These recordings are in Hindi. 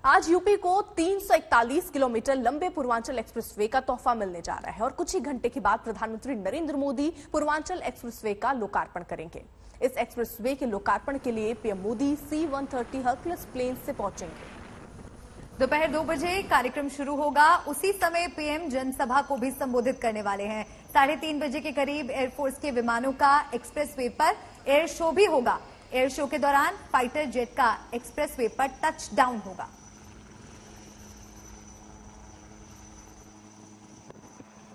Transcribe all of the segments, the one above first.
आज यूपी को 341 किलोमीटर लंबे पूर्वांचल एक्सप्रेसवे का तोहफा मिलने जा रहा है और कुछ ही घंटे के बाद प्रधानमंत्री नरेंद्र मोदी पूर्वांचल एक्सप्रेसवे का लोकार्पण करेंगे। इस एक्सप्रेसवे के लोकार्पण के लिए PM Modi C-130 Hercules plane से पहुंचेंगे। दोपहर 2 बजे कार्यक्रम शुरू होगा। उसी समय पीएम जनसभा को भी संबोधित करने वाले हैं। 3:30 बजे के करीब एयरफोर्स के विमानों का एक्सप्रेसवे पर एयर शो भी होगा। एयर शो के दौरान फाइटर जेट का एक्सप्रेसवे पर टच डाउन होगा।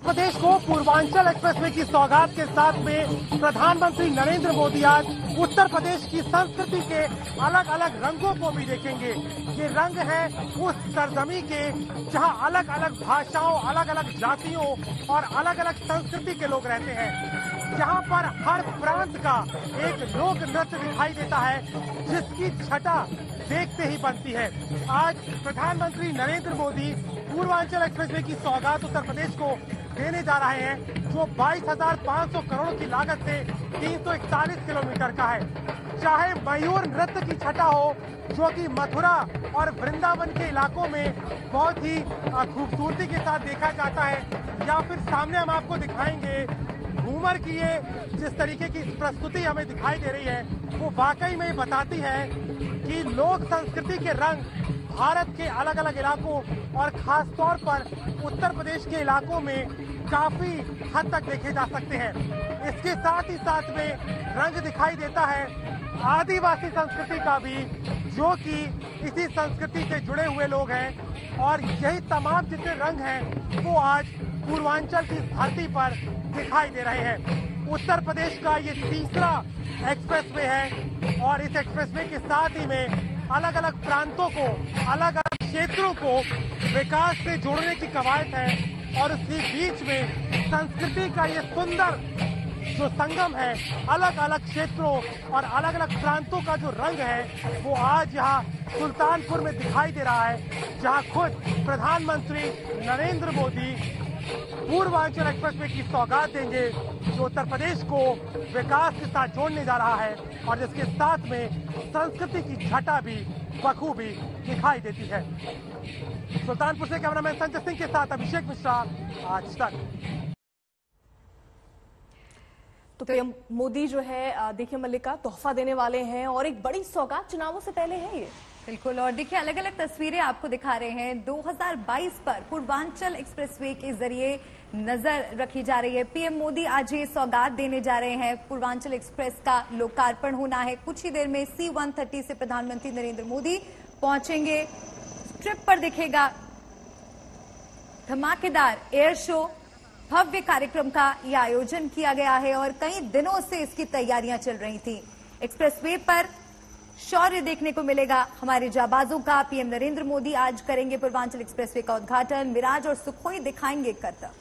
प्रदेश को पूर्वांचल एक्सप्रेसवे की सौगात के साथ में प्रधानमंत्री नरेंद्र मोदी आज उत्तर प्रदेश की संस्कृति के अलग अलग रंगों को भी देखेंगे। ये रंग है उस सरजमी के जहां अलग अलग भाषाओं, अलग अलग जातियों और अलग अलग संस्कृति के लोग रहते हैं, जहां पर हर प्रांत का एक लोक नृत्य दिखाई देता है जिसकी छटा देखते ही बनती है। आज प्रधानमंत्री नरेंद्र मोदी पूर्वांचल एक्सप्रेसवे की सौगात उत्तर प्रदेश को देने जा रहे हैं, जो 22,500 करोड़ की लागत से 341 किलोमीटर का है। चाहे मयूर नृत्य की छटा हो जो कि मथुरा और वृंदावन के इलाकों में बहुत ही खूबसूरती के साथ देखा जाता है, या फिर सामने हम आपको दिखाएंगे घूमर की ये जिस तरीके की प्रस्तुति हमें दिखाई दे रही है, वो वाकई में बताती है कि लोक संस्कृति के रंग भारत के अलग अलग इलाकों और खास तौर पर उत्तर प्रदेश के इलाकों में काफी हद तक देखे जा सकते हैं। इसके साथ ही साथ में रंग दिखाई देता है आदिवासी संस्कृति का भी, जो कि इसी संस्कृति से जुड़े हुए लोग हैं, और यही तमाम जितने रंग हैं वो आज पूर्वांचल की धरती पर दिखाई दे रहे हैं। उत्तर प्रदेश का ये तीसरा एक्सप्रेसवे है और इस एक्सप्रेसवे के साथ ही में अलग अलग प्रांतों को, अलग अलग क्षेत्रों को विकास से जोड़ने की कवायद है, और उसी बीच में संस्कृति का ये सुंदर जो संगम है, अलग अलग क्षेत्रों और अलग अलग प्रांतों का जो रंग है वो आज यहाँ सुल्तानपुर में दिखाई दे रहा है, जहाँ खुद प्रधानमंत्री नरेंद्र मोदी पूर्वांचल एक्सप्रेसवे की सौगात देंगे, जो उत्तर प्रदेश को विकास के साथ जोड़ने जा रहा है और जिसके साथ में संस्कृति की छटा भी बखूबी दिखाई देती है। सुल्तानपुर से कैमरामैन संजय सिंह के साथ अभिषेक मिश्रा, आज तक। तो पीएम मोदी जो है देखिए मल्लिका तोहफा देने वाले हैं और एक बड़ी सौगात चुनावों से पहले है ये। बिल्कुल, और देखिए अलग अलग तस्वीरें आपको दिखा रहे हैं। 2022 पर पूर्वांचल एक्सप्रेसवे के जरिए नजर रखी जा रही है। पीएम मोदी आज ये सौगात देने जा रहे हैं। पूर्वांचल एक्सप्रेस का लोकार्पण होना है। कुछ ही देर में C-130 से प्रधानमंत्री नरेंद्र मोदी पहुंचेंगे। ट्रिप पर दिखेगा धमाकेदार एयर शो। भव्य कार्यक्रम का यह आयोजन किया गया है और कई दिनों से इसकी तैयारियां चल रही थी। एक्सप्रेसवे पर शौर्य देखने को मिलेगा हमारे जाबाजों का। पीएम नरेंद्र मोदी आज करेंगे पूर्वांचल एक्सप्रेसवे का उद्घाटन। मिराज और सुखोई दिखाएंगे करतब।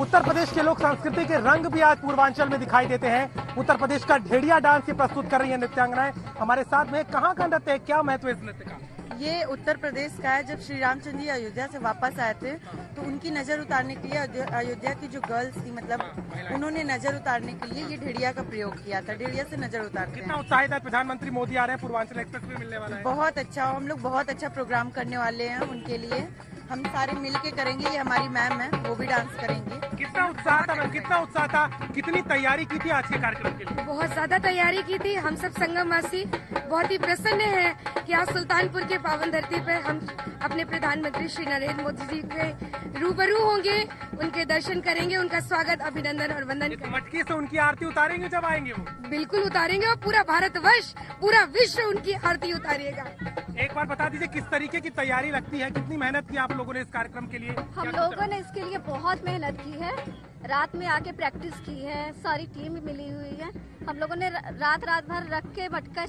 उत्तर प्रदेश के लोक संस्कृति के रंग भी आज पूर्वांचल में दिखाई देते हैं। उत्तर प्रदेश का ढेडिया डांस ये प्रस्तुत कर रही है नृत्यांगनाएं हमारे साथ में। कहाँ का नृत्य है, क्या महत्व है इस नृत्य का? ये उत्तर प्रदेश का है। जब श्री रामचंद्र जी अयोध्या से वापस आए थे तो उनकी नजर उतारने के लिए अयोध्या की जो गर्ल्स थी, मतलब उन्होंने नजर उतारने के लिए ये ढेडिया का प्रयोग किया था। ढेडिया से नजर उतारते हैं। कितना उत्साहित है प्रधानमंत्री मोदी आ रहे हैं, पूर्वांचल एक्सप्रेस में मिलने वाला है। बहुत अच्छा, हम लोग बहुत अच्छा प्रोग्राम करने वाले हैं उनके लिए। हम सारे मिलके करेंगे। ये हमारी मैम है, वो भी डांस करेंगे। कितना उत्साह था मैम, कितना उत्साह था, कितनी तैयारी की थी आज के कार्यक्रम के लिए? बहुत ज्यादा तैयारी की थी। हम सब संगमवासी बहुत ही प्रसन्न हैं कि आज सुल्तानपुर के पावन धरती पर हम अपने प्रधानमंत्री श्री नरेंद्र मोदी जी के रूबरू होंगे, उनके दर्शन करेंगे, उनका स्वागत, अभिनंदन और वंदन करेंगे। मटकी से उनकी आरती उतारेंगे जब आएंगे वो? बिल्कुल उतारेंगे और पूरा भारतवर्ष, पूरा विश्व उनकी आरती उतारिएगा। एक बार बता दीजिए किस तरीके की तैयारी लगती है, कितनी मेहनत की आप लोगों ने इस कार्यक्रम के लिए? हम लोगों ने इसके लिए बहुत मेहनत की है। रात में आके प्रैक्टिस की है, सारी टीम मिली हुई है। हम लोगों ने रात भर रख के मटका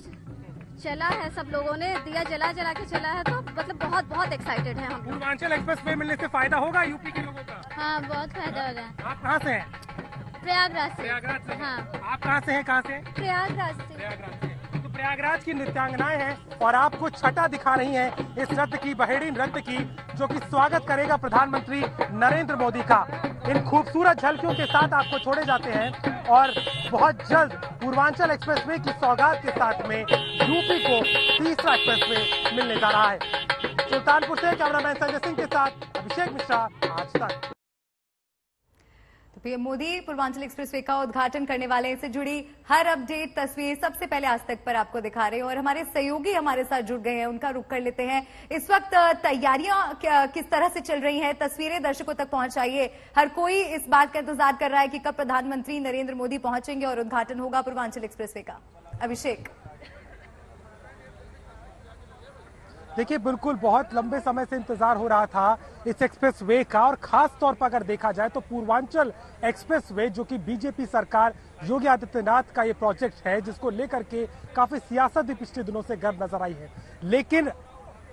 चला है, सब लोगों ने दिया जला के चला है, तो मतलब बहुत एक्साइटेड है हम। पूर्वांचल एक्सप्रेस वे मिलने से फायदा होगा यूपी के लोगों का? हाँ, बहुत फायदा होगा। आप कहाँ से हैं? प्रयागराज से। प्रयागराज से। हाँ। आप कहाँ से हैं? कहाँ से? प्रयागराज से। प्रयागराज से। तो प्रयागराज की नृत्यांगनाएं हैं और आपको छटा दिखा रही हैं इस नृत्य की, बहेड़ी नृत्य की, जो कि स्वागत करेगा प्रधानमंत्री नरेंद्र मोदी का। इन खूबसूरत झलकियों के साथ आपको छोड़े जाते हैं और बहुत जल्द पूर्वांचल एक्सप्रेसवे की सौगात के साथ में यूपी को तीसरा एक्सप्रेसवे मिलने जा रहा है। सुल्तानपुर से कैमरामैन संजय सिंह के साथ अभिषेक मिश्रा, आज तक। तो पीएम मोदी पूर्वांचल एक्सप्रेसवे का उद्घाटन करने वाले हैं। इससे जुड़ी हर अपडेट तस्वीर सबसे पहले आज तक पर आपको दिखा रहे हैं और हमारे सहयोगी हमारे साथ जुड़ गए हैं, उनका रुख कर लेते हैं। इस वक्त तैयारियां किस तरह से चल रही हैं, तस्वीरें दर्शकों तक पहुंचाइए। हर कोई इस बात का इंतजार कर रहा है कि कब प्रधानमंत्री नरेंद्र मोदी पहुंचेंगे और उद्घाटन होगा पूर्वांचल एक्सप्रेसवे का। अभिषेक, देखिए, बिल्कुल बहुत लंबे समय से इंतजार हो रहा था इस एक्सप्रेसवे का, और खास तौर पर अगर देखा जाए तो पूर्वांचल एक्सप्रेसवे, जो कि बीजेपी सरकार योगी आदित्यनाथ का ये प्रोजेक्ट है, जिसको लेकर के काफी सियासत भी पिछले दिनों से गर्म नजर आई है। लेकिन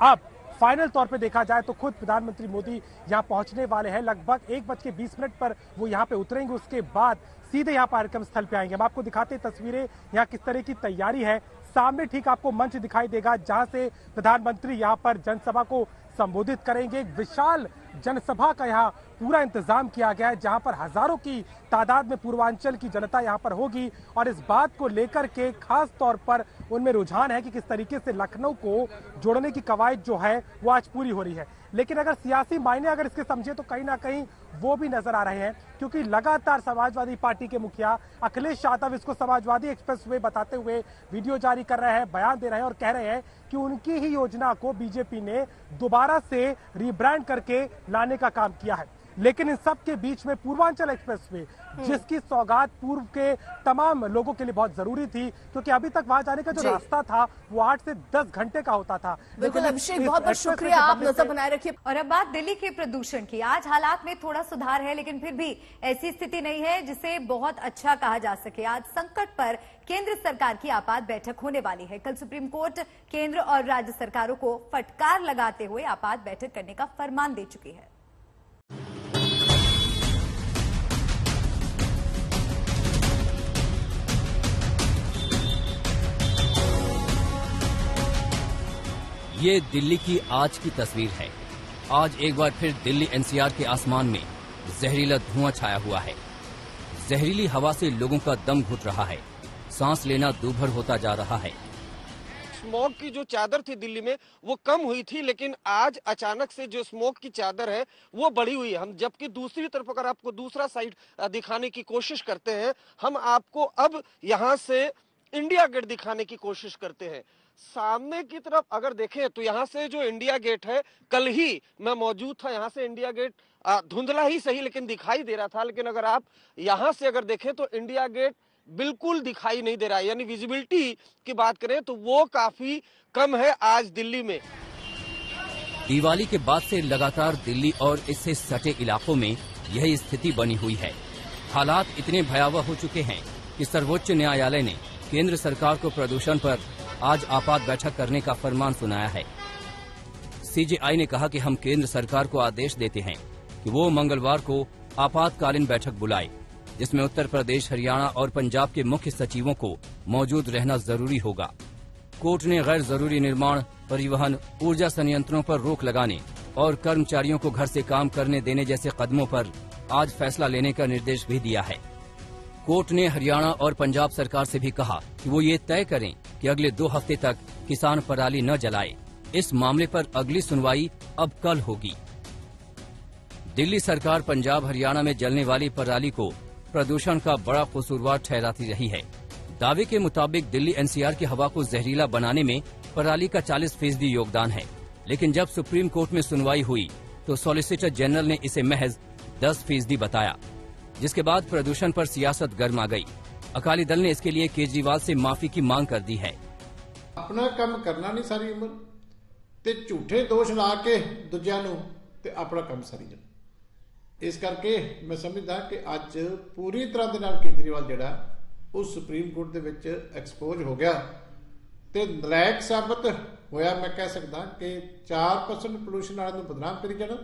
अब फाइनल तौर पे देखा जाए तो खुद प्रधानमंत्री मोदी यहाँ पहुंचने वाले हैं। लगभग 1:20 पर वो यहाँ पे उतरेंगे, उसके बाद सीधे यहाँ कार्यक्रम स्थल पे आएंगे। हम आपको दिखाते हैं तस्वीरें, यहाँ किस तरह की तैयारी है। सामने ठीक आपको मंच दिखाई देगा जहां से प्रधानमंत्री यहाँ पर जनसभा को संबोधित करेंगे। एक विशाल जनसभा का यहाँ पूरा इंतजाम किया गया है, जहां पर हजारों की तादाद में पूर्वांचल की जनता यहाँ पर होगी और इस बात को लेकर के खास तौर पर उनमें रुझान है कि किस तरीके से लखनऊ को जोड़ने की कवायद जो है वो आज पूरी हो रही है। लेकिन अगर सियासी मायने अगर इसके समझे तो कहीं ना कहीं वो भी नजर आ रहे हैं, क्योंकि लगातार समाजवादी पार्टी के मुखिया अखिलेश यादव इसको समाजवादी एक्सप्रेसवे बताते हुए वीडियो जारी कर रहे हैं, बयान दे रहे हैं और कह रहे हैं कि उनकी ही योजना को बीजेपी ने दोबारा से रीब्रांड करके लाने का काम किया है। लेकिन इन सब के बीच में पूर्वांचल एक्सप्रेसवे, जिसकी सौगात पूर्व के तमाम लोगों के लिए बहुत जरूरी थी, क्योंकि अभी तक वहां जाने का जो रास्ता था वो 8 से 10 घंटे का होता था। बिल्कुल अभिषेक, बहुत बहुत शुक्रिया, आप नजर बनाए रखिए। और अब बात दिल्ली के प्रदूषण की। आज हालात में थोड़ा सुधार है, लेकिन फिर भी ऐसी स्थिति नहीं है जिसे बहुत अच्छा कहा जा सके। आज संकट पर केंद्र सरकार की आपात बैठक होने वाली है। कल सुप्रीम कोर्ट केंद्र और राज्य सरकारों को फटकार लगाते हुए आपात बैठक करने का फरमान दे चुकी है। ये दिल्ली की आज की तस्वीर है। आज एक बार फिर दिल्ली एनसीआर के आसमान में जहरीला धुआं छाया हुआ है। जहरीली हवा से लोगों का दम घुट रहा है, सांस लेना दूभर होता जा रहा है। स्मोक की जो चादर थी दिल्ली में वो कम हुई थी, लेकिन आज अचानक से जो स्मोक की चादर है वो बढ़ी हुई है। हम जबकि दूसरी तरफ अगर आपको दूसरा साइड दिखाने की कोशिश करते हैं, हम आपको अब यहाँ से इंडिया गेट दिखाने की कोशिश करते हैं। सामने की तरफ अगर देखें तो यहाँ से जो इंडिया गेट है, कल ही मैं मौजूद था, यहाँ से इंडिया गेट धुंधला ही सही लेकिन दिखाई दे रहा था। लेकिन अगर आप यहाँ से अगर देखें तो इंडिया गेट बिल्कुल दिखाई नहीं दे रहा है, यानी विजिबिलिटी की बात करें तो वो काफी कम है आज दिल्ली में। दिवाली के बाद से लगातार दिल्ली और इससे सटे इलाकों में यही स्थिति बनी हुई है। हालात इतने भयावह हो चुके हैं कि सर्वोच्च न्यायालय ने केंद्र सरकार को प्रदूषण पर आज आपात बैठक करने का फरमान सुनाया है। सीजेआई ने कहा कि हम केंद्र सरकार को आदेश देते हैं कि वो मंगलवार को आपातकालीन बैठक बुलाए, जिसमें उत्तर प्रदेश, हरियाणा और पंजाब के मुख्य सचिवों को मौजूद रहना जरूरी होगा। कोर्ट ने गैर जरूरी निर्माण, परिवहन, ऊर्जा संयंत्रों पर रोक लगाने और कर्मचारियों को घर से काम करने देने जैसे कदमों पर आज फैसला लेने का निर्देश भी दिया है। कोर्ट ने हरियाणा और पंजाब सरकार से भी कहा कि वो ये तय करें कि अगले 2 हफ्ते तक किसान पराली न जलाए। इस मामले पर अगली सुनवाई अब कल होगी। दिल्ली सरकार पंजाब, हरियाणा में जलने वाली पराली को प्रदूषण का बड़ा कसूरवार ठहराती रही है। दावे के मुताबिक दिल्ली एनसीआर की हवा को जहरीला बनाने में पराली का 40% योगदान है, लेकिन जब सुप्रीम कोर्ट में सुनवाई हुई तो सॉलिसिटर जनरल ने इसे महज 10% बताया, जिसके बाद प्रदूषण पर सियासत गर्म आ गई। अकाली दल ने इसके लिए केजरीवाल से माफी की मांग कर दी है। अपना काम करना नहीं सारी उम्र ते झूठे दोष ला के दूजिਆਂ ਨੂੰ ਤੇ अपना काम सारी जाना। इस करके मैं समझदा कि अज पूरी तरह ਦੇ ਨਾਲ केजरीवाल ਜਿਹੜਾ उस सुप्रीम कोर्ट ਦੇ ਵਿੱਚ एक्सपोज हो गया ਤੇ ਨਲਾਇਕ ਸਾਬਤ ਹੋਇਆ। मैं कह सकदा कि 4% पोल्यूशन वाले ਨੂੰ बदनाम करी जाना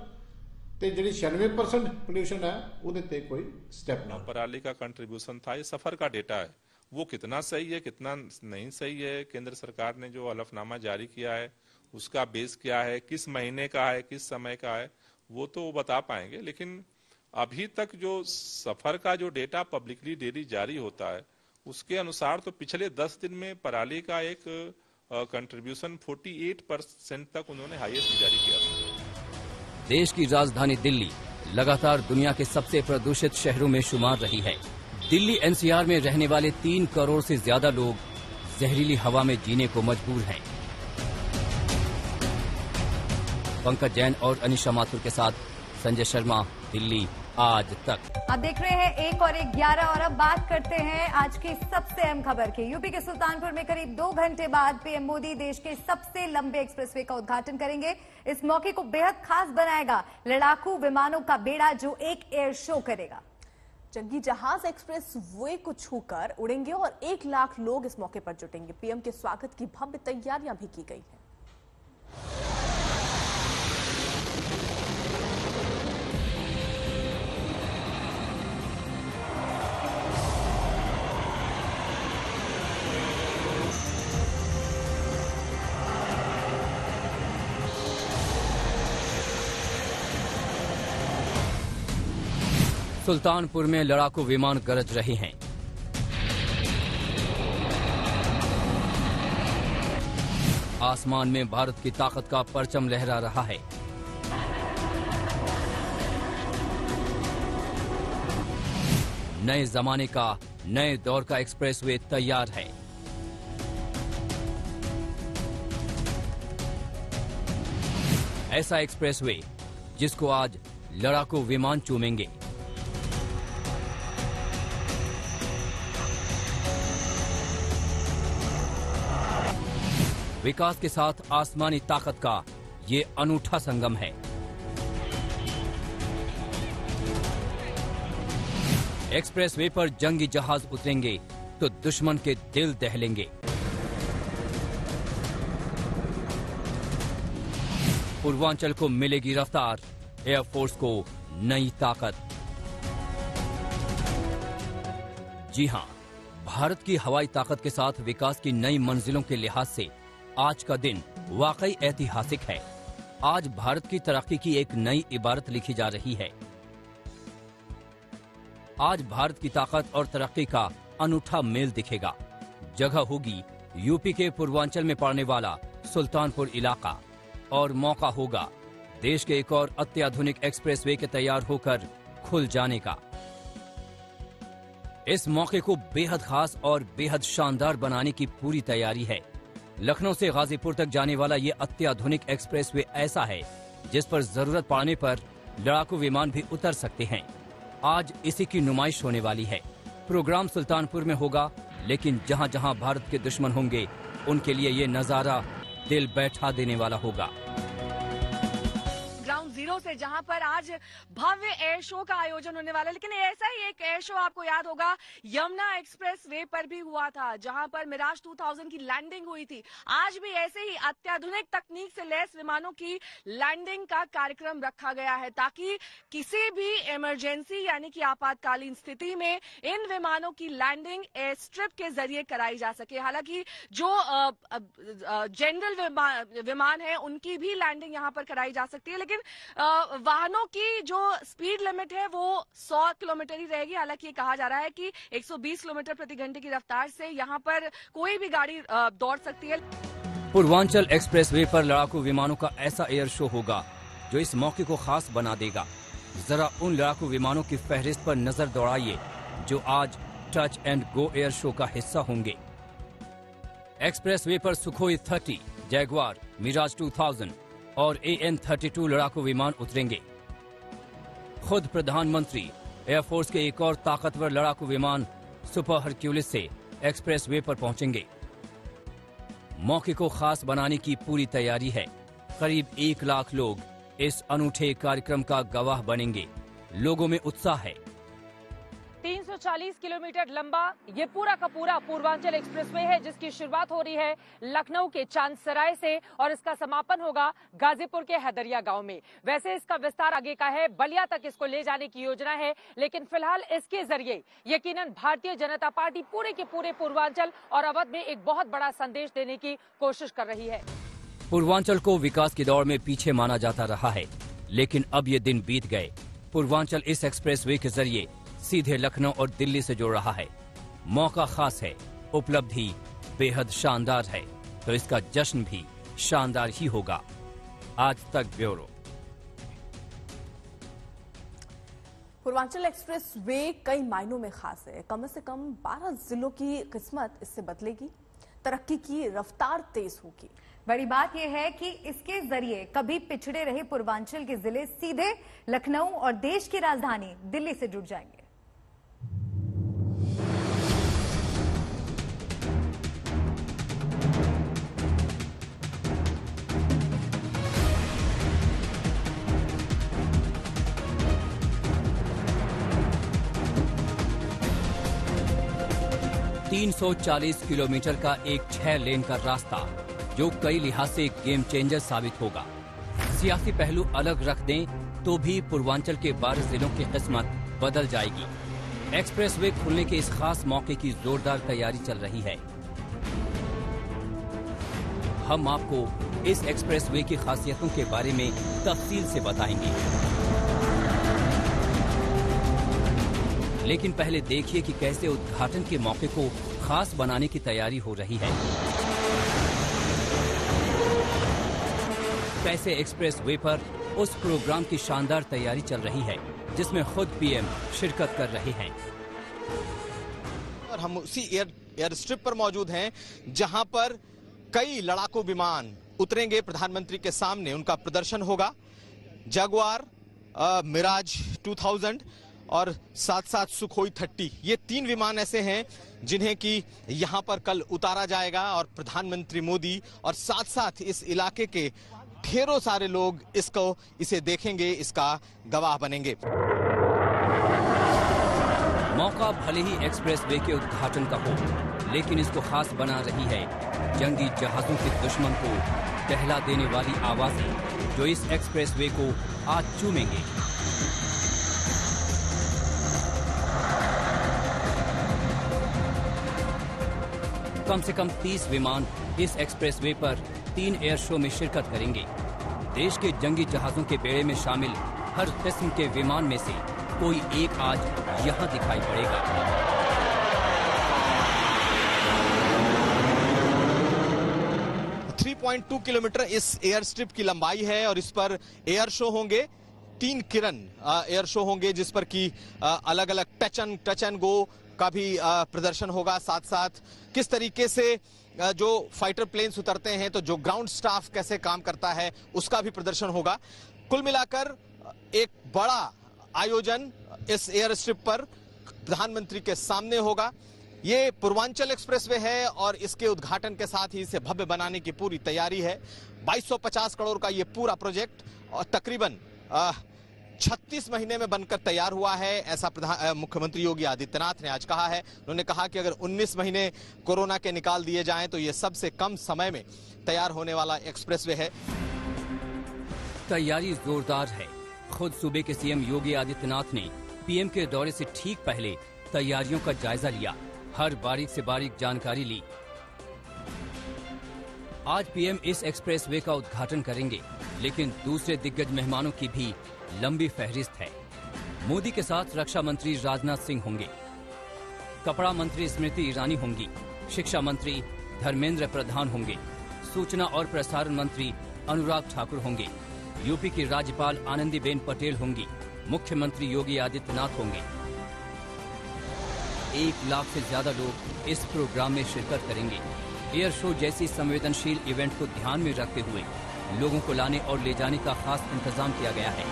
ਤੇ ਜਿਹੜੀ 96% पोल्यूशन है ਉਹਦੇ ਤੇ कोई स्टेप ना। पराली का कंट्रीब्यूशन था, ये सफर का डेटा है वो कितना सही है कितना नहीं सही है, केंद्र सरकार ने जो हलफनामा जारी किया है उसका बेस क्या है, किस महीने का है, किस समय का है, वो तो वो बता पाएंगे। लेकिन अभी तक जो सफर का जो डेटा पब्लिकली डेली जारी होता है उसके अनुसार तो पिछले 10 दिन में पराली का एक कंट्रीब्यूशन 48% तक उन्होंने हाईएस्ट जारी किया था। देश की राजधानी दिल्ली लगातार दुनिया के सबसे प्रदूषित शहरों में शुमार रही है। दिल्ली एनसीआर में रहने वाले 3 करोड़ से ज्यादा लोग जहरीली हवा में जीने को मजबूर हैं। पंकज जैन और अनिशा माथुर के साथ संजय शर्मा, दिल्ली आज तक। आप देख रहे हैं 1 और 11 और अब बात करते हैं आज की सबसे अहम खबर की। यूपी के सुल्तानपुर में करीब 2 घंटे बाद पीएम मोदी देश के सबसे लंबे एक्सप्रेसवे का उद्घाटन करेंगे। इस मौके को बेहद खास बनाएगा लड़ाकू विमानों का बेड़ा जो एक एयर शो करेगा। जंगी जहाज एक्सप्रेस वे को छूकर उड़ेंगे और 1 लाख लोग इस मौके पर जुटेंगे। पीएम के स्वागत की भव्य तैयारियां भी की गई हैं। सुल्तानपुर में लड़ाकू विमान गरज रहे हैं। आसमान में भारत की ताकत का परचम लहरा रहा है। नए जमाने का, नए दौर का एक्सप्रेसवे तैयार है। ऐसा एक्सप्रेसवे जिसको आज लड़ाकू विमान चूमेंगे। विकास के साथ आसमानी ताकत का ये अनूठा संगम है। एक्सप्रेसवे पर जंगी जहाज उतरेंगे तो दुश्मन के दिल दहलेंगे। पूर्वांचल को मिलेगी रफ्तार, एयरफोर्स को नई ताकत। जी हां, भारत की हवाई ताकत के साथ विकास की नई मंजिलों के लिहाज से आज का दिन वाकई ऐतिहासिक है। आज भारत की तरक्की की एक नई इबारत लिखी जा रही है। आज भारत की ताकत और तरक्की का अनूठा मेल दिखेगा। जगह होगी यूपी के पूर्वांचल में पड़ने वाला सुल्तानपुर इलाका और मौका होगा देश के एक और अत्याधुनिक एक्सप्रेसवे के तैयार होकर खुल जाने का। इस मौके को बेहद खास और बेहद शानदार बनाने की पूरी तैयारी है। लखनऊ से गाजीपुर तक जाने वाला ये अत्याधुनिक एक्सप्रेसवे ऐसा है जिस पर जरूरत पड़ने पर लड़ाकू विमान भी उतर सकते हैं। आज इसी की नुमाइश होने वाली है। प्रोग्राम सुल्तानपुर में होगा, लेकिन जहां जहां भारत के दुश्मन होंगे उनके लिए ये नजारा दिल बैठा देने वाला होगा। ग्राउंड जीरो से जहां पर आज भव्य एयर शो का आयोजन होने वाला है, लेकिन ऐसा ही एक एयर शो आपको याद होगा यमुना एक्सप्रेस वे पर भी हुआ था, जहां पर मिराज 2000 की लैंडिंग हुई थी। आज भी ऐसे ही अत्याधुनिक तकनीक से लैस विमानों की लैंडिंग का कार्यक्रम रखा गया है, ताकि किसी भी इमरजेंसी यानी कि आपातकालीन स्थिति में इन विमानों की लैंडिंग एयर स्ट्रिप के जरिए कराई जा सके। हालांकि जो जनरल विमान है उनकी भी लैंडिंग यहां पर कराई जा सकती है, लेकिन वाहनों की जो स्पीड लिमिट है वो 100 किलोमीटर ही रहेगी। हालांकि ये कहा जा रहा है कि 120 किलोमीटर प्रति घंटे की रफ्तार से यहां पर कोई भी गाड़ी दौड़ सकती है। पूर्वांचल एक्सप्रेसवे पर लड़ाकू विमानों का ऐसा एयर शो होगा जो इस मौके को खास बना देगा। जरा उन लड़ाकू विमानों की फहरिस्त पर नजर दौड़ाइए जो आज touch and Go Air show का हिस्सा होंगे। एक्सप्रेसवे पर सुखोई 30, जैगवार, मिराज 2000 और AN-32 लड़ाकू विमान उतरेंगे। खुद प्रधानमंत्री एयरफोर्स के एक और ताकतवर लड़ाकू विमान सुपर हरक्यूलिस से एक्सप्रेसवे पर पहुंचेंगे। मौके को खास बनाने की पूरी तैयारी है। करीब 1 लाख लोग इस अनूठे कार्यक्रम का गवाह बनेंगे। लोगों में उत्साह है। 300 340 किलोमीटर लंबा ये पूरा का पूरा पूर्वांचल एक्सप्रेसवे है, जिसकी शुरुआत हो रही है लखनऊ के चांदसराय से और इसका समापन होगा गाजीपुर के हैदरिया गांव में। वैसे इसका विस्तार आगे का है, बलिया तक इसको ले जाने की योजना है, लेकिन फिलहाल इसके जरिए यकीनन भारतीय जनता पार्टी पूरे के पूरे पूर्वांचल और अवध में एक बहुत बड़ा संदेश देने की कोशिश कर रही है। पूर्वांचल को विकास की दौड़ में पीछे माना जाता रहा है, लेकिन अब ये दिन बीत गए। पूर्वांचल इस एक्सप्रेसवे के जरिए सीधे लखनऊ और दिल्ली से जोड़ रहा है। मौका खास है, उपलब्धि बेहद शानदार है, तो इसका जश्न भी शानदार ही होगा। आज तक ब्यूरो। पूर्वांचल एक्सप्रेस वे कई मायनों में खास है। कम से कम 12 जिलों की किस्मत इससे बदलेगी, तरक्की की रफ्तार तेज होगी। बड़ी बात यह है कि इसके जरिए कभी पिछड़े रहे पूर्वांचल के जिले सीधे लखनऊ और देश की राजधानी दिल्ली से जुड़ जाएंगे। तीन 340 किलोमीटर का एक 6 लेन का रास्ता जो कई लिहाज से एक गेम चेंजर साबित होगा। सियासी पहलू अलग रख दें तो भी पूर्वांचल के 12 जिलों की किस्मत बदल जाएगी। एक्सप्रेसवे खुलने के इस खास मौके की जोरदार तैयारी चल रही है। हम आपको इस एक्सप्रेसवे की खासियतों के बारे में तफसील से बताएंगे, लेकिन पहले देखिए कि कैसे उद्घाटन के मौके को खास बनाने की तैयारी हो रही है। कैसे एक्सप्रेसवे पर उस प्रोग्राम की शानदार तैयारी चल रही है जिसमें खुद पीएम शिरकत कर रहे हैं। और हम उसी एयर स्ट्रिप पर मौजूद हैं जहां पर कई लड़ाकू विमान उतरेंगे प्रधानमंत्री के सामने, उनका प्रदर्शन होगा। जगुआर, मिराज 2000 और साथ साथ सुखोई 30, ये 3 विमान ऐसे हैं जिन्हें कि यहां पर कल उतारा जाएगा और प्रधानमंत्री मोदी और साथ साथ इस इलाके के ढेरों सारे लोग इसे देखेंगे, इसका गवाह बनेंगे। मौका भले ही एक्सप्रेसवे के उद्घाटन का हो, लेकिन इसको खास बना रही है जंगी जहाजों के दुश्मन को दहला देने वाली आवाजें जो इस एक्सप्रेसवे को आज चूमेंगे। कम से कम 30 विमान इस एक्सप्रेसवे पर 3 एयर शो में शिरकत करेंगे। देश के जंगी जहाजों के बेड़े में शामिल हर किस्म के विमान में से कोई एक आज यहां दिखाई पड़ेगा। .2 किलोमीटर इस एयर स्ट्रिप की लंबाई है और इस पर एयर शो होंगे। 3 किरण एयर शो होंगे जिस पर की अलग अलग टच एंड गो का भी प्रदर्शन होगा। साथ साथ किस तरीके से जो फाइटर प्लेन्स उतरते हैं तो जो ग्राउंड स्टाफ कैसे काम करता है उसका भी प्रदर्शन होगा। कुल मिलाकर एक बड़ा आयोजन इस एयर स्ट्रिप पर प्रधानमंत्री के सामने होगा। ये पूर्वांचल एक्सप्रेसवे है और इसके उद्घाटन के साथ ही इसे भव्य बनाने की पूरी तैयारी है। 2250 करोड़ का ये पूरा प्रोजेक्ट और तकरीबन 36 महीने में बनकर तैयार हुआ है, ऐसा मुख्यमंत्री योगी आदित्यनाथ ने आज कहा है। उन्होंने कहा कि अगर 19 महीने कोरोना के निकाल दिए जाएं तो ये सबसे कम समय में तैयार होने वाला एक्सप्रेसवे है। तैयारी जोरदार है। खुद सूबे के सीएम योगी आदित्यनाथ ने पीएम के दौरे से ठीक पहले तैयारियों का जायजा लिया, हर बारीक से बारीक जानकारी ली। आज पीएम इस एक्सप्रेसवे का उद्घाटन करेंगे, लेकिन दूसरे दिग्गज मेहमानों की भी लंबी फहरिस्त है। मोदी के साथ रक्षा मंत्री राजनाथ सिंह होंगे, कपड़ा मंत्री स्मृति ईरानी होंगी, शिक्षा मंत्री धर्मेंद्र प्रधान होंगे, सूचना और प्रसारण मंत्री अनुराग ठाकुर होंगे, यूपी की राज्यपाल आनंदीबेन पटेल होंगी, मुख्यमंत्री योगी आदित्यनाथ होंगे। 1 लाख से ज्यादा लोग इस प्रोग्राम में शिरकत करेंगे। एयर शो जैसी संवेदनशील इवेंट को ध्यान में रखते हुए लोगों को लाने और ले जाने का खास इंतजाम किया गया है।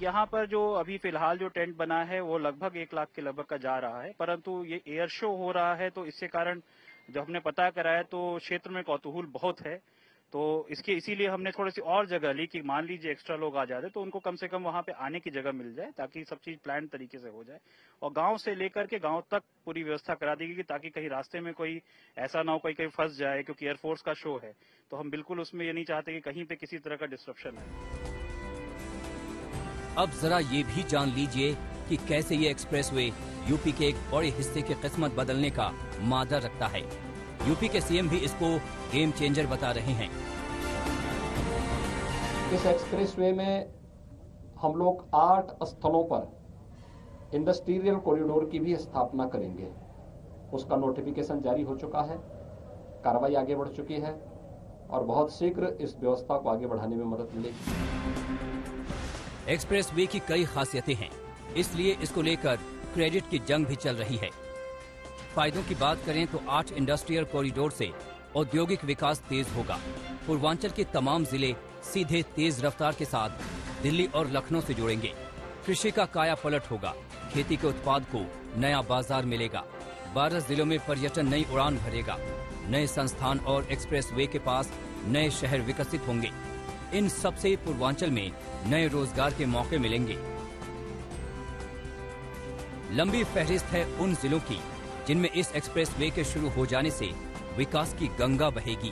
यहाँ पर जो अभी फिलहाल जो टेंट बना है वो लगभग 1 लाख के लगभग का जा रहा है, परंतु ये एयर शो हो रहा है तो इसके कारण जो हमने पता करा है तो क्षेत्र में कौतूहल बहुत है। तो इसीलिए हमने थोड़ी सी और जगह ली कि मान लीजिए एक्स्ट्रा लोग आ जाते तो उनको कम से कम वहां पे आने की जगह मिल जाए, ताकि सब चीज प्लान तरीके से हो जाए। और गांव से लेकर के गांव तक पूरी व्यवस्था करा दी गई ताकि कहीं रास्ते में कोई ऐसा ना हो कोई कहीं फंस जाए, क्योंकि एयरफोर्स का शो है तो हम बिल्कुल उसमें ये नहीं चाहते कि कहीं पे किसी तरह का डिस्ट्रप्शन है। अब जरा ये भी जान लीजिए कि कैसे ये एक्सप्रेसवे यूपी के एक बड़े हिस्से की किस्मत बदलने का मादा रखता है। यूपी के सीएम भी इसको गेम चेंजर बता रहे हैं। इस एक्सप्रेसवे में हम लोग 8 स्थलों पर इंडस्ट्रियल कॉरिडोर की भी स्थापना करेंगे। उसका नोटिफिकेशन जारी हो चुका है, कार्रवाई आगे बढ़ चुकी है और बहुत शीघ्र इस व्यवस्था को आगे बढ़ाने में मदद मिलेगी। एक्सप्रेसवे की कई खासियतें हैं, इसलिए इसको लेकर क्रेडिट की जंग भी चल रही है। फायदों की बात करें तो 8 इंडस्ट्रियल कॉरिडोर से औद्योगिक विकास तेज होगा। पूर्वांचल के तमाम जिले सीधे तेज रफ्तार के साथ दिल्ली और लखनऊ से जुड़ेंगे। कृषि का काया पलट होगा, खेती के उत्पाद को नया बाजार मिलेगा। 12 जिलों में पर्यटन नई उड़ान भरेगा। नए संस्थान और एक्सप्रेसवे के पास नए शहर विकसित होंगे। इन सबसे पूर्वांचल में नए रोजगार के मौके मिलेंगे। लंबी फहरिस्त है उन जिलों की जिनमें इस एक्सप्रेसवे के शुरू हो जाने से विकास की गंगा बहेगी।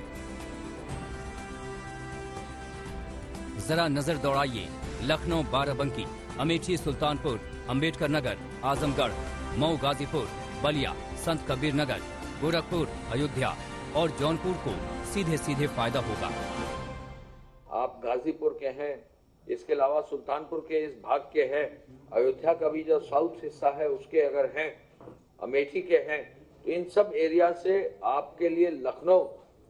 जरा नजर दौड़ाइए लखनऊ, बाराबंकी, अमेठी, सुल्तानपुर, अंबेडकर नगर, आजमगढ़, मऊ, गाजीपुर, बलिया, संत कबीर नगर, गोरखपुर, अयोध्या और जौनपुर को सीधे सीधे फायदा होगा। आप गाजीपुर के हैं, इसके अलावा सुल्तानपुर के इस भाग के हैं, अयोध्या का भी जो साउथ हिस्सा है उसके अगर हैं, अमेठी के हैं, तो इन सब एरिया से आपके लिए लखनऊ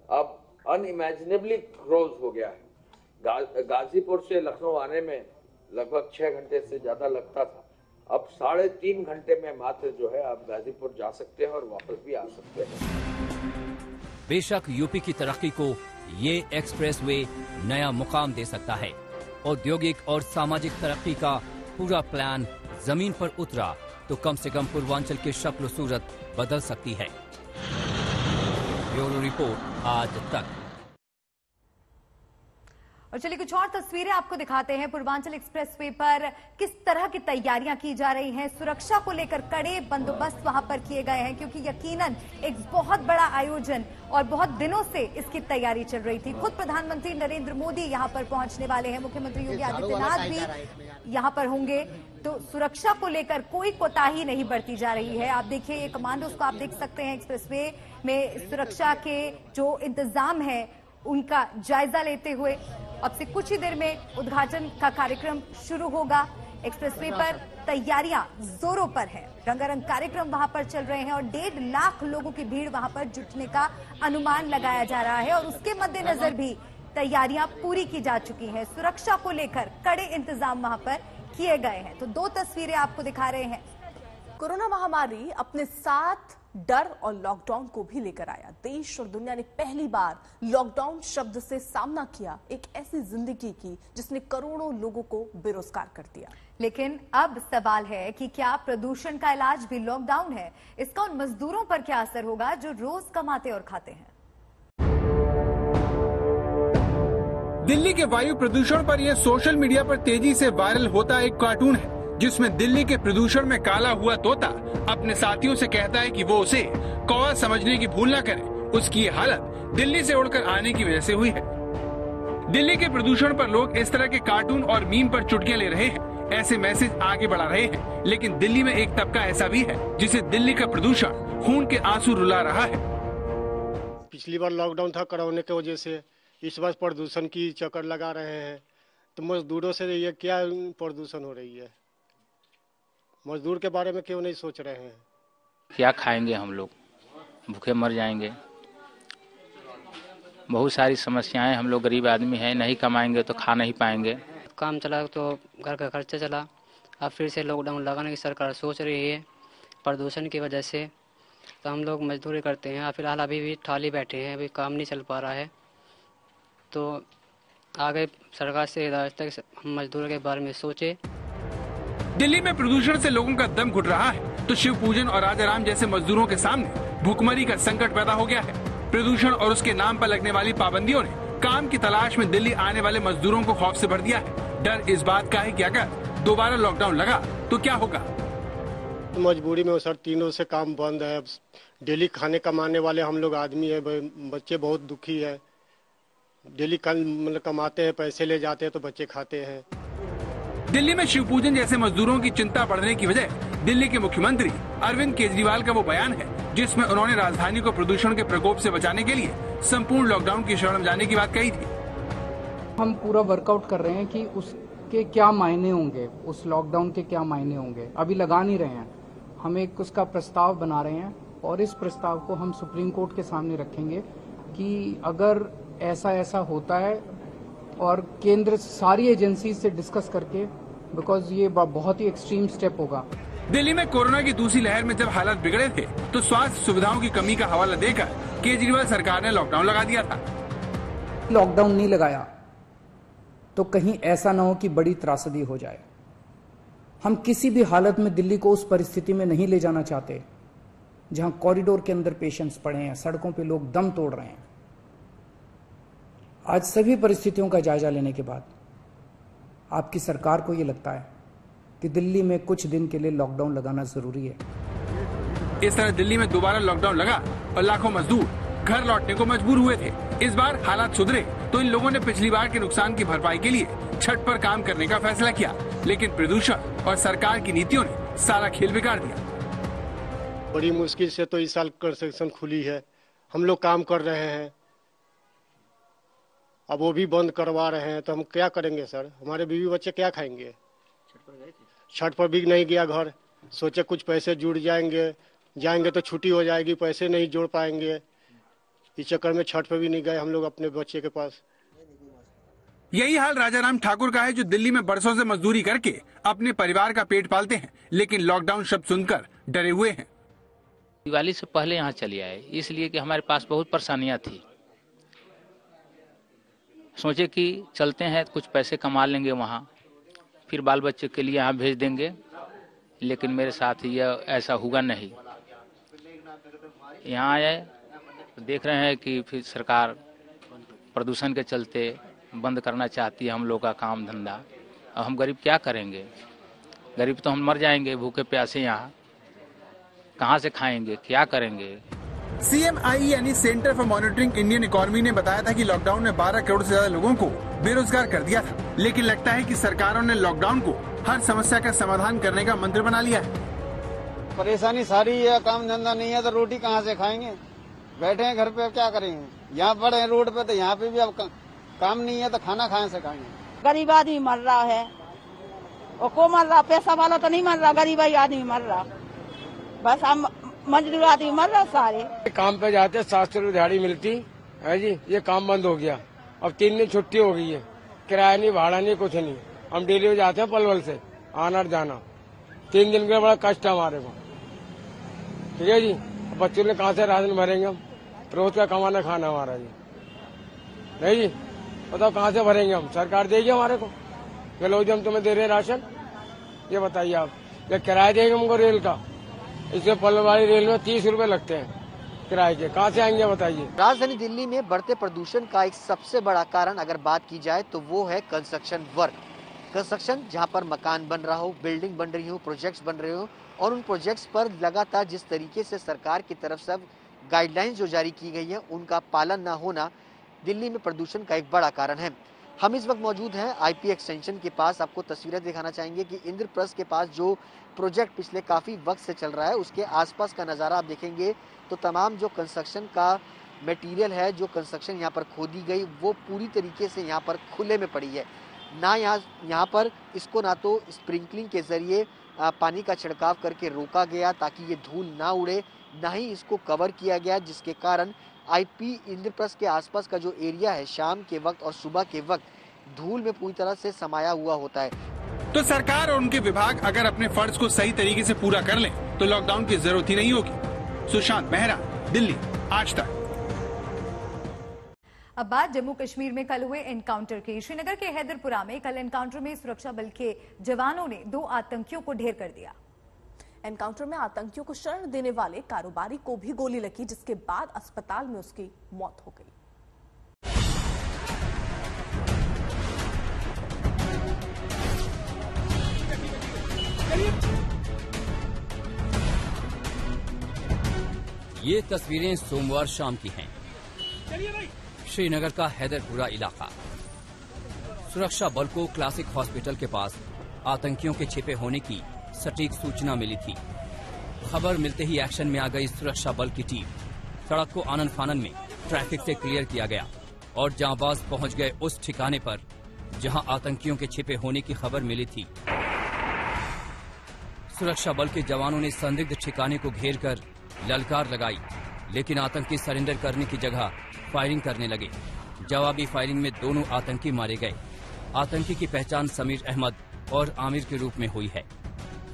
अब अनइमेजिनेबली क्लोज हो गया है। गाजीपुर से लखनऊ आने में लगभग 6 घंटे से ज्यादा लगता था, अब 3.5 घंटे में मात्र जो है आप गाजीपुर जा सकते हैं और वापस भी आ सकते हैं। बेशक यूपी की तरक्की को ये एक्सप्रेसवे नया मुकाम दे सकता है। औद्योगिक और सामाजिक तरक्की का पूरा प्लान जमीन पर उतरा तो कम से कम पूर्वांचल की शक्ल सूरत बदल सकती है। ब्यूरो रिपोर्ट, आज तक। और चलिए कुछ और तस्वीरें आपको दिखाते हैं। पूर्वांचल एक्सप्रेसवे पर किस तरह की तैयारियां की जा रही हैं। सुरक्षा को लेकर कड़े बंदोबस्त वहां पर किए गए हैं, क्योंकि यकीनन एक बहुत बड़ा आयोजन और बहुत दिनों से इसकी तैयारी चल रही थी। खुद प्रधानमंत्री नरेंद्र मोदी यहां पर पहुंचने वाले हैं, मुख्यमंत्री योगी आदित्यनाथ भी यहां पर होंगे, तो सुरक्षा को लेकर कोई कोताही नहीं बरती जा रही है। आप देखिए ये कमांडोज को आप देख सकते हैं। एक्सप्रेसवे में सुरक्षा के जो इंतजाम है उनका जायजा लेते हुए अब से कुछ ही देर में उद्घाटन का कार्यक्रम शुरू होगा। एक्सप्रेसवे पर तैयारियां जोरों पर है, रंगारंग कार्यक्रम वहां पर चल रहे हैं और 1.5 लाख लोगों की भीड़ वहां पर जुटने का अनुमान लगाया जा रहा है और उसके मद्देनजर भी तैयारियां पूरी की जा चुकी हैं। सुरक्षा को लेकर कड़े इंतजाम वहां पर किए गए हैं। तो 2 तस्वीरें आपको दिखा रहे हैं। कोरोना महामारी अपने साथ डर और लॉकडाउन को भी लेकर आया। देश और दुनिया ने पहली बार लॉकडाउन शब्द से सामना किया, एक ऐसी जिंदगी की जिसने करोड़ों लोगों को बेरोजगार कर दिया। लेकिन अब सवाल है कि क्या प्रदूषण का इलाज भी लॉकडाउन है? इसका उन मजदूरों पर क्या असर होगा जो रोज कमाते और खाते हैं? दिल्ली के वायु प्रदूषण पर यह सोशल मीडिया पर तेजी से वायरल होता एक कार्टून है, जिसमें दिल्ली के प्रदूषण में काला हुआ तोता अपने साथियों से कहता है कि वो उसे कौवा समझने की भूल न करे। उसकी ये हालत दिल्ली से उड़कर आने की वजह से हुई है। दिल्ली के प्रदूषण पर लोग इस तरह के कार्टून और मीम पर चुटकियां ले रहे हैं, ऐसे मैसेज आगे बढ़ा रहे हैं। लेकिन दिल्ली में एक तबका ऐसा भी है जिसे दिल्ली का प्रदूषण खून के आंसू रुला रहा है। पिछली बार लॉकडाउन था कोरोना की वजह से, इस बार प्रदूषण की चक्कर लगा रहे हैं, तो मजदूरों से ये क्या प्रदूषण हो रही है, मजदूर के बारे में क्यों नहीं सोच रहे हैं? क्या खाएंगे हम लोग, भूखे मर जाएंगे। बहुत सारी समस्याएं, हम लोग गरीब आदमी हैं, नहीं कमाएंगे तो खा नहीं पाएंगे। काम चला तो घर का खर्चा चला, अब फिर से लॉकडाउन लगाने की सरकार सोच रही है प्रदूषण की वजह से, तो हम लोग मजदूरी करते हैं। फिलहाल अभी भी खाली बैठे हैं, अभी काम नहीं चल पा रहा है, तो आगे सरकार से हिदायत है हम मजदूरों के बारे में सोचे। दिल्ली में प्रदूषण से लोगों का दम घुट रहा है, तो शिव पूजन और राजाराम जैसे मजदूरों के सामने भूखमरी का संकट पैदा हो गया है। प्रदूषण और उसके नाम पर लगने वाली पाबंदियों ने काम की तलाश में दिल्ली आने वाले मजदूरों को खौफ से भर दिया है। डर इस बात का है कि अगर दोबारा लॉकडाउन लगा तो क्या होगा। मजबूरी में सर 3 रोज से काम बंद है। डेली खाने कमाने वाले हम लोग आदमी है, बच्चे बहुत दुखी है। डेली मतलब कमाते हैं, पैसे ले जाते हैं तो बच्चे खाते हैं। दिल्ली में शिव पूजन जैसे मजदूरों की चिंता बढ़ने की वजह दिल्ली के मुख्यमंत्री अरविंद केजरीवाल का वो बयान है जिसमें उन्होंने राजधानी को प्रदूषण के प्रकोप से बचाने के लिए संपूर्ण लॉकडाउन की शरण में जाने की बात कही थी। हम पूरा वर्कआउट कर रहे हैं कि उसके क्या मायने होंगे, उस लॉकडाउन के क्या मायने होंगे। अभी लगा नहीं रहे हैं, हम एक उसका प्रस्ताव बना रहे हैं और इस प्रस्ताव को हम सुप्रीम कोर्ट के सामने रखेंगे कि अगर ऐसा होता है और केंद्र सारी एजेंसी से डिस्कस करके, बिकॉज ये बहुत ही एक्सट्रीम स्टेप होगा। दिल्ली में कोरोना की दूसरी लहर में जब हालात बिगड़े थे तो स्वास्थ्य सुविधाओं की कमी का हवाला देकर केजरीवाल सरकार ने लॉकडाउन लगा दिया था। लॉकडाउन नहीं लगाया तो कहीं ऐसा न हो कि बड़ी त्रासदी हो जाए। हम किसी भी हालत में दिल्ली को उस परिस्थिति में नहीं ले जाना चाहते जहां कॉरिडोर के अंदर पेशेंट्स पड़े हैं, सड़कों पे लोग दम तोड़ रहे हैं। आज सभी परिस्थितियों का जायजा लेने के बाद आपकी सरकार को यह लगता है कि दिल्ली में कुछ दिन के लिए लॉकडाउन लगाना जरूरी है। इस तरह दिल्ली में दोबारा लॉकडाउन लगा और लाखों मजदूर घर लौटने को मजबूर हुए थे। इस बार हालात सुधरे तो इन लोगों ने पिछली बार के नुकसान की भरपाई के लिए छत पर काम करने का फैसला किया, लेकिन प्रदूषण और सरकार की नीतियों ने सारा खेल बिगाड़ दिया। बड़ी मुश्किल से तो इस साल कंस्ट्रक्शन खुली है, हम लोग काम कर रहे हैं, अब वो भी बंद करवा रहे हैं तो हम क्या करेंगे सर? हमारे बीवी बच्चे क्या खाएंगे? छठ पर भी नहीं गया घर, सोचे कुछ पैसे जुड़ जाएंगे तो छुट्टी हो जाएगी, पैसे नहीं जोड़ पाएंगे। इस चक्कर में छठ पर भी नहीं गए हम लोग अपने बच्चे के पास। यही हाल राजाराम ठाकुर का है जो दिल्ली में बरसों से मजदूरी करके अपने परिवार का पेट पालते हैं, लेकिन लॉकडाउन शब्द सुनकर डरे हुए हैं। दिवाली से पहले यहाँ चले आए इसलिए कि हमारे पास बहुत परेशानियां थी। सोचे कि चलते हैं कुछ पैसे कमा लेंगे वहाँ, फिर बाल बच्चे के लिए यहाँ भेज देंगे, लेकिन मेरे साथ यह ऐसा हुआ नहीं। यहाँ आए तो देख रहे हैं कि फिर सरकार प्रदूषण के चलते बंद करना चाहती है हम लोग का काम धंधा। अब हम गरीब क्या करेंगे? गरीब तो हम मर जाएंगे भूखे प्यासे, यहाँ कहाँ से खाएंगे, क्या करेंगे? CMI यानी centre for monitoring Indian economy ने बताया था कि लॉकडाउन ने 12 करोड़ से ज्यादा लोगों को बेरोजगार कर दिया था, लेकिन लगता है कि सरकारों ने लॉकडाउन को हर समस्या का समाधान करने का मंत्र बना लिया है। परेशानी सारी है, काम धंधा नहीं है तो रोटी कहाँ से खाएंगे? बैठे हैं घर पे, क्या करेंगे? यहाँ पड़े हैं रोड पे, तो यहाँ पे भी अब काम नहीं है तो खाना कहाँ से खाएंगे? गरीब आदमी मर रहा है, और को मर रहा, पैसा वाला तो नहीं मर रहा, गरीब आदमी मर रहा, बस हम मजदूर आदमी मर रहा सारे। काम पे जाते 700 रुपये दिहाड़ी मिलती है जी, ये काम बंद हो गया, अब 3 दिन छुट्टी हो गई है, किराया नहीं, भाड़ा नहीं, कुछ नहीं। हम डेली में जाते हैं पलवल से आना जाना, 3 दिन का बड़ा कष्ट है हमारे को, ठीक है जी। बच्चों ने कहाँ से राशन भरेंगे हम? रोज का कमाना खाना हमारा जी, नहीं जी, बताओ कहाँ से भरेंगे हम? सरकार देगी हमारे को? लो जी हम तुम्हें दे रहे हैं राशन, ये बताइए आप। ये किराया देंगे हमको रेल का, इसमें पलवल वाली रेल में 30 रुपए लगते हैं किराए के, कहाँ से आएंगे बताइए? राजधानी दिल्ली में बढ़ते प्रदूषण का एक सबसे बड़ा कारण अगर बात की जाए तो वो है कंस्ट्रक्शन वर्क। कंस्ट्रक्शन जहाँ पर मकान बन रहा हो, बिल्डिंग बन रही हो, प्रोजेक्ट्स बन रहे हो, और उन प्रोजेक्ट्स पर लगातार जिस तरीके से सरकार की तरफ से गाइडलाइंस जो जारी की गई है उनका पालन न होना दिल्ली में प्रदूषण का एक बड़ा कारण है। हम इस वक्त मौजूद हैं IP एक्सटेंशन के पास। आपको तस्वीरें दिखाना चाहेंगे कि इंद्रप्रस्थ के पास जो प्रोजेक्ट पिछले काफ़ी वक्त से चल रहा है उसके आसपास का नज़ारा आप देखेंगे तो तमाम जो कंस्ट्रक्शन का मटेरियल है, जो कंस्ट्रक्शन यहाँ पर खोदी गई, वो पूरी तरीके से यहाँ पर खुले में पड़ी है। ना यहाँ पर इसको ना तो स्प्रिंकलिंग के ज़रिए पानी का छिड़काव करके रोका गया ताकि ये धूल ना उड़े, ना ही इसको कवर किया गया, जिसके कारण IP इंद्रप्रस्थ के आसपास का जो एरिया है शाम के वक्त और सुबह के वक्त धूल में पूरी तरह से समाया हुआ होता है। तो सरकार और उनके विभाग अगर अपने फर्ज को सही तरीके से पूरा कर लें तो लॉकडाउन की जरूरत ही नहीं होगी। सुशांत मेहरा, दिल्ली, आज तक। अब बात जम्मू कश्मीर में कल हुए एनकाउंटर की। श्रीनगर के हैदरपुरा में कल एनकाउंटर में सुरक्षा बल के जवानों ने 2 आतंकियों को ढेर कर दिया। एनकाउंटर में आतंकियों को शरण देने वाले कारोबारी को भी गोली लगी, जिसके बाद अस्पताल में उसकी मौत हो गई। ये तस्वीरें सोमवार शाम की हैं। श्रीनगर का हैदरपुरा इलाका। सुरक्षा बल को क्लासिक हॉस्पिटल के पास आतंकियों के छिपे होने की सटीक सूचना मिली थी। खबर मिलते ही एक्शन में आ गई सुरक्षा बल की टीम। सड़क को आनन फानन में ट्रैफिक से क्लियर किया गया और जांबाज पहुंच गए उस ठिकाने पर जहां आतंकियों के छिपे होने की खबर मिली थी। सुरक्षा बल के जवानों ने संदिग्ध ठिकाने को घेरकर ललकार लगाई, लेकिन आतंकी सरेंडर करने की जगह फायरिंग करने लगे। जवाबी फायरिंग में दोनों आतंकी मारे गए। आतंकी की पहचान समीर अहमद और आमिर के रूप में हुई है।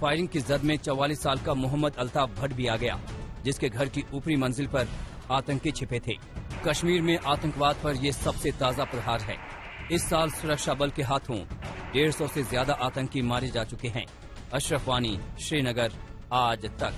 फायरिंग की जद में 44 साल का मोहम्मद अल्ताफ भट्ट भी आ गया, जिसके घर की ऊपरी मंजिल पर आतंकी छिपे थे। कश्मीर में आतंकवाद पर यह सबसे ताजा प्रहार है। इस साल सुरक्षा बल के हाथों 150 से ज्यादा आतंकी मारे जा चुके हैं। अशरफ वानी, श्रीनगर, आज तक।